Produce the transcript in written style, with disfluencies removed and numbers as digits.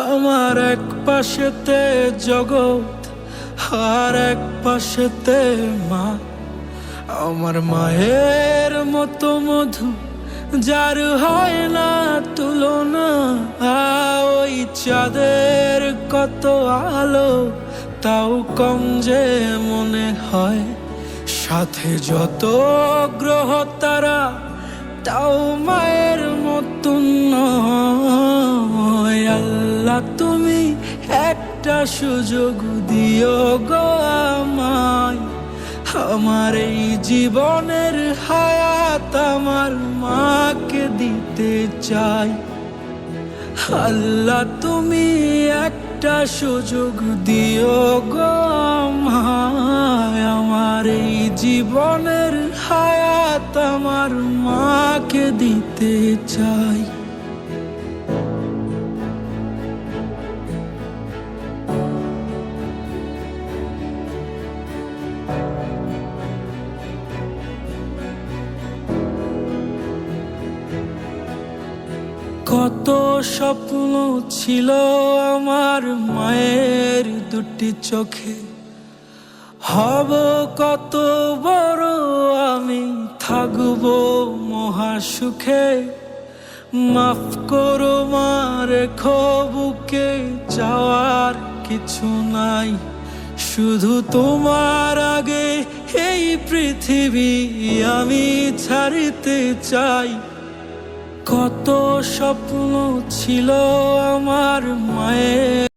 আমার এক পাশেতে জগৎ, আর এক পাশেতে মা। আমার মায়ের মতো মধু যার হয় না তুলনা। ওই চাঁদের কত আলো তাও কম যে মনে হয়। সাথে যত গ্রহ তারা তাও মায়ের মতন নয়। আল্লাহ তুমি একটা সুযোগ দিও গো আমায়। আমার এই জীবনের হায়াত আমার মাকে দিতে চাই। আল্লাহ তুমি একটা সুযোগ দিও গো আমায়। আমার এই জীবনের হায়াত আমার মাকে দিতে চাই। কত স্বপ্ন ছিল আমার মায়ের দুটি চোখে। হব কত বড় আমি, থাকবো মহা সুখে। মাফ করো মা, রেখো বুকে, চাওয়ার কিছু নাই। শুধু তোমার আগে এই পৃথিবী আমি ছাড়িতে চাই। কত স্বপ্ন ছিল আমার মায়ের।